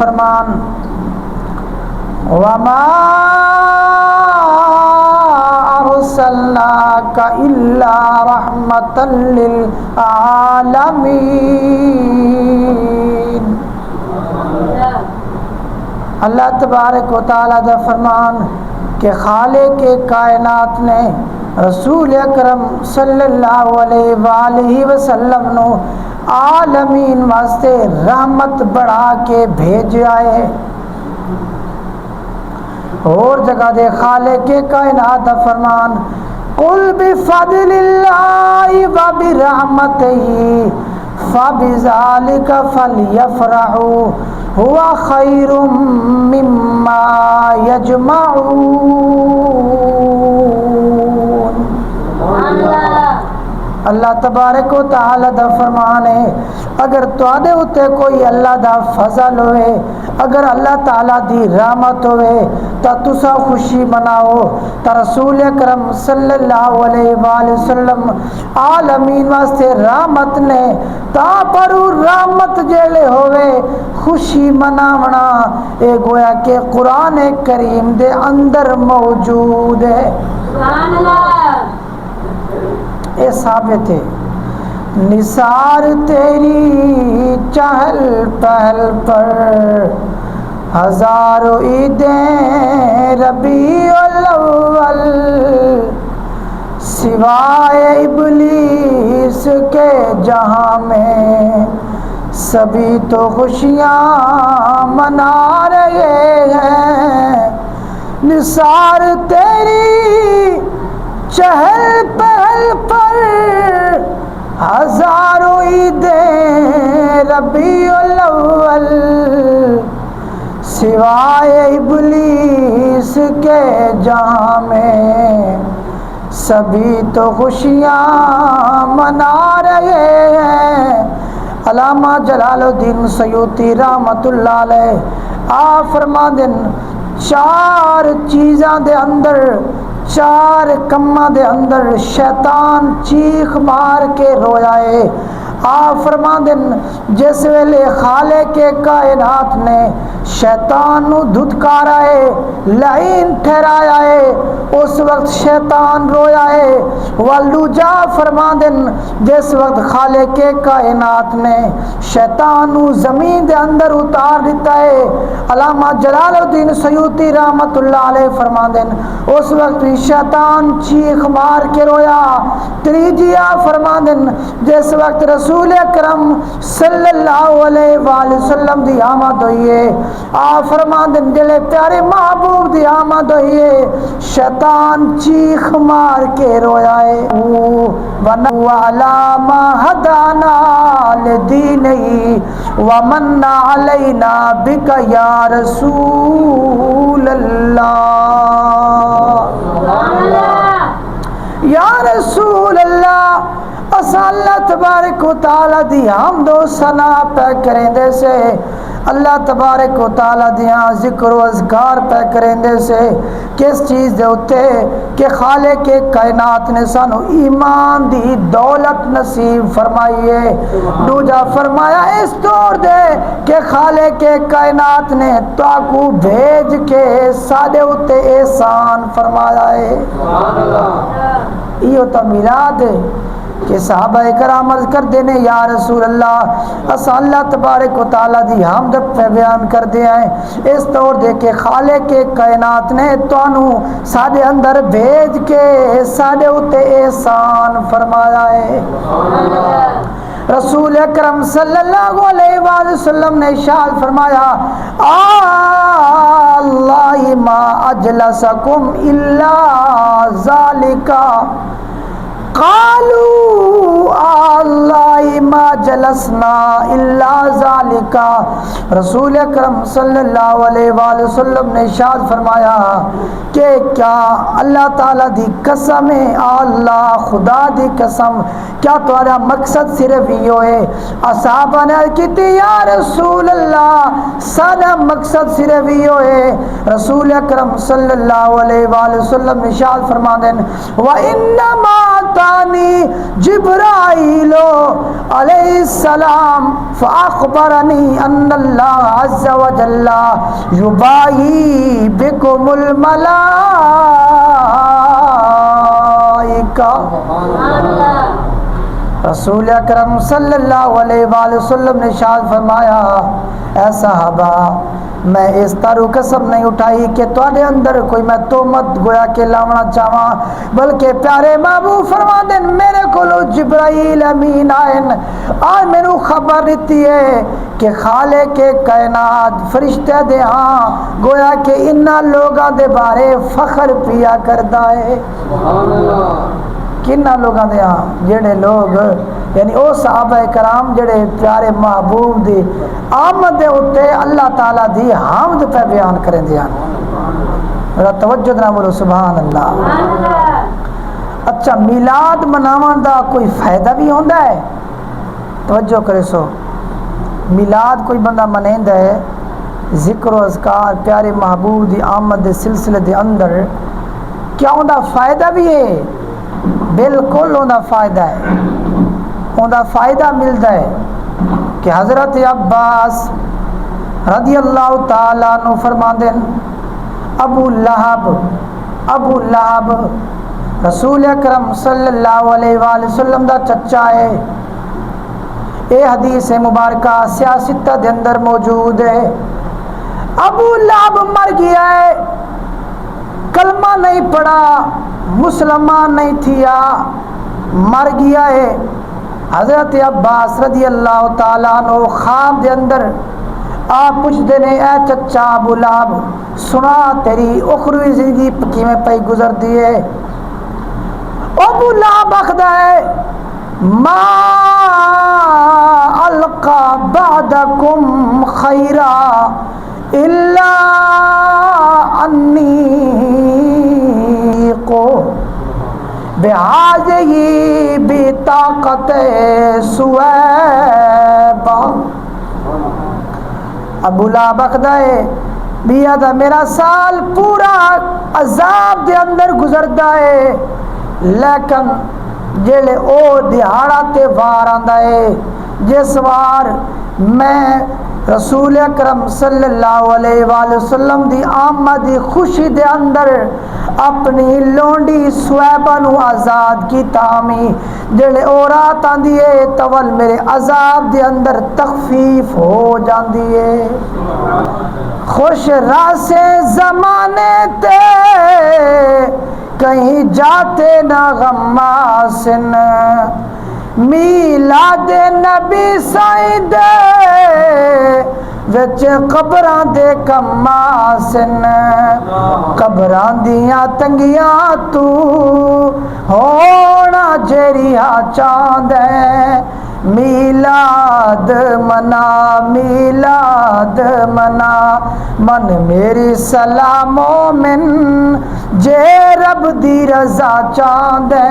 فرمان وَمَا أَرْسَلْنَاكَ إِلَّا رَحْمَةً لِلْعَالَمِينَ۔ اللہ تبارک و تعالیٰ دا فرمان کہ خالق کائنات نے رسول اکرم صلی اللہ علیہ وآلہ وسلم نو عالمین واسطے رحمت بڑھا کے بھیجا ہے۔ اور جگہ دے خالق کائنات دا فرمان قل بفضل اللہ وبرحمتہ فبذلک فلیفرحوا هو خیر مما یجمعون۔ اللہ تبارک و تعالی دا فرمان ہے اگر تواڈے اتے کوئی اللہ دا فضل ہوئے، اگر اللہ تعالی دی رحمت ہوئے تا تسا خوشی مناؤ، تا رسول اکرم صلی اللہ علیہ وآلہ وسلم عالمین واسطے رحمت نے تا پر رحمت جیلے ہوئے خوشی مناونا اے گویا کہ قرآن کریم دے اندر موجود ہے۔ سبحان اللہ۔ اے ثابت ہے نثار تیری چہل پہل پر ہزاروں عیدیں ربیع الاول، سوائے ابلیس کے جہاں میں سبھی تو خوشیاں منا رہے ہیں۔ نثار تیری چہل پہل پر ہزاروں عیدیں ربیع الاول، سوائے ابلیس کے جہاں میں سبھی تو خوشیاں منا رہے ہیں۔ علامہ جلال الدین سیوطی رحمت اللہ علیہ آپ فرما دن چار چیزاں دے اندر، چار کماں دے اندر شیطان چیخ مار کے رویا ہے۔ آپ فرما دن جس ویلے خالق کائنات نے شیطان نو دھتکارا ہے، لعین ٹھہرایا ہے، اس وقت شیطان رویا ہے۔ واللوجا فرما دن جس وقت خالق کائنات نے شیطان نو زمین دے اندر اتار دیتا ہے، علامہ جلال الدین سیوطی رحمت اللہ علیہ فرما دن اس وقت بھی شیطان چیخ مار کے رویا۔ تریجیا فرما دن جس وقت رسول اکرم صلی اللہ علیہ وآلہ وسلم دی آمد ہوئی ہے، آپ فرما دن دلے پیارے محبوب دی آمد ہوئی ہے، شیطان چیخ مار کے رویا ہے۔ وَعَلَى مَا هَدَانَا لِدِينِهِ وَمَنَّ عَلَيْنَا بِكَ يَا رسول اللہ۔ یا رسول اللہ اسا اللہ تبارک و تعالی دی حمد و ثنا پہ کریں دے سے، اللہ تبارک و تعالی دیاں ذکر و اذکار پہ کریں دے سے کس چیز دے ہوتے کہ خالق کائنات نے سانو ایمان دی دولت نصیب فرمائیے۔ دوجا فرمایا اس طور دے کہ خالق کائنات نے تاکو بھیج کے سادے ہوتے احسان فرمایا ہے۔ یہ ہوتا میلاد ہے کہ صحابہ کرام عرض کر دینے یا رسول اللہ اسا اللہ تبارک و تعالیٰ دی حمد پہ بیان کر دے آئیں اس طور دے کہ خالق کائنات نے توانو سادے اندر بھیج کے سادے ہوتے احسان فرمایا ہے۔ رسول اکرم صلی اللہ علیہ وآلہ وسلم نے ارشاد فرمایا اللہ ما اجلسکم الا ذالکا، قالوا اللہ ما جلسنا الا ذالکا۔ رسول اکرم صلی اللہ علیہ وآلہ وسلم نے ارشاد فرمایا کہ کیا اللہ تعالیٰ دی قسم ہے، اللہ خدا دی قسم کیا تمہارا مقصد صرف یہ ہے؟ اصحابہ نے کہتے یا رسول اللہ سارا مقصد صرف یہ ہے۔ رسول اکرم صلی اللہ علیہ وآلہ وسلم نے ارشاد فرما دیں وَإِنَّمَا آتانی جبرائیل علیہ السلام فاخبرنی ان اللہ عز و جل یباہی بکم الملائکہ. رسول اکرم صلی اللہ علیہ وآلہ وسلم نے ارشاد فرمایا اے صحابہ میں اس طرح قسم نہیں اٹھائی کہ تواڈے اندر کوئی میں تہمت گویا کہ لاونا چاہواں، بلکہ پیارے محبوب فرما دین میرے کولو جبرائیل امین آئن اور میرے خبر دیتی ہے کہ خالق کائنات فرشتے دے ہاں گویا کہ انہاں لوگاں دے بارے فخر پیا کردا ہے. سبحان اللہ. کنہ لوگاں دے ہاں جڑے لوگ یعنی او صحابہ کرام جڑے پیارے محبوب دی آمد دے اتے اللہ تعالیٰ دی حمد پہ بیان کریں دیا. میرا توجہ نہ بولو سبحان اللہ. اچھا میلاد مناون دا کوئی فائدہ بھی ہوندا ہے؟ توجہ کرے سو میلاد کوئی بندہ منیندا ہے ذکر و اذکار پیارے محبوب دی آمد دے سلسلے دے اندر کیا ہوندا فائدہ بھی ہے؟ بالکل ہوندا فائدہ ہے. ہوندا فائدہ ملتا ہے کہ حضرت عباس رضی اللہ تعالیٰ عنہ فرماندے ابو لہب رسول اکرم صلی اللہ علیہ وآلہ وسلم دا چچا ہے. اے حدیث مبارکہ سیاستہ دے اندر موجود ہے. ابو لہب مر گیا ہے، کلمہ نہیں پڑھا، مسلمان نہیں تھیا، مر گیا ہے. حضرت عباس رضی اللہ تعالیٰ عنہ خواب دے اندر آپ پوچھتے ہیں اے چچا ابو لہب سنا تیری اخروی زندگی کی میں پہ گزر دیے. ابو لہب آخدا ہے ما القا بعدکم خیرا الا انی کو بہذہ بطاقت سویبا. ابو لہب آخدا ہے بیا دا میرا سال پورا عذاب دے اندر گزردا ہے، لیکن جیلے او دہاڑا تے وار آندا ہے جس وار میں رسول اکرم صلی اللہ علیہ وآلہ وسلم دی آمد دی خوشی دے اندر اپنی لونڈی سویبہ نو آزاد کی تامی جڑے او رات آندی ہے تول میرے عذاب دے اندر تخفیف ہو جاندی ہے. خوش راسے زمانے تے کہیں جاتے نہ غماسن میلاد نبی سائد وچ قبراں دے کماسن قبراں دیاں تنگیاں تو ہونا جریہ چاندے میلاد منا من میری سلام مومن جے رب دی رضا چاندے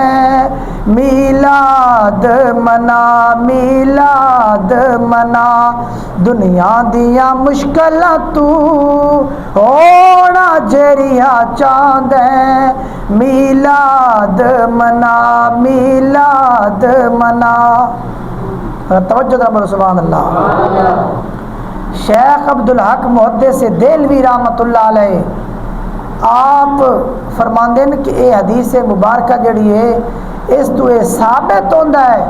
میلاد منا دنیا دیاں مشکلاں تو ہونا جریہ چاندے میلاد منا. توجہ ذرا سبحان اللہ. شیخ عبدالحق محدث دہلوی رحمۃ اللہ علیہ آپ فرماندے ہیں کہ یہ حدیث مبارکہ جڑی ہے اس تو یہ ثابت ہوتا ہے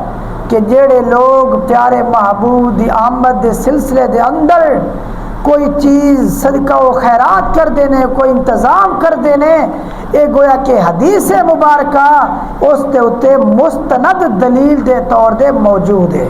کہ جڑے لوگ پیارے محبوب دی آمد دے سلسلے دے اندر کوئی چیز صدقہ و خیرات کر دینے کوئی انتظام کر دینے یہ گویا کہ حدیث مبارکہ اس تے اتے مستند دلیل دے طور دے موجود ہے.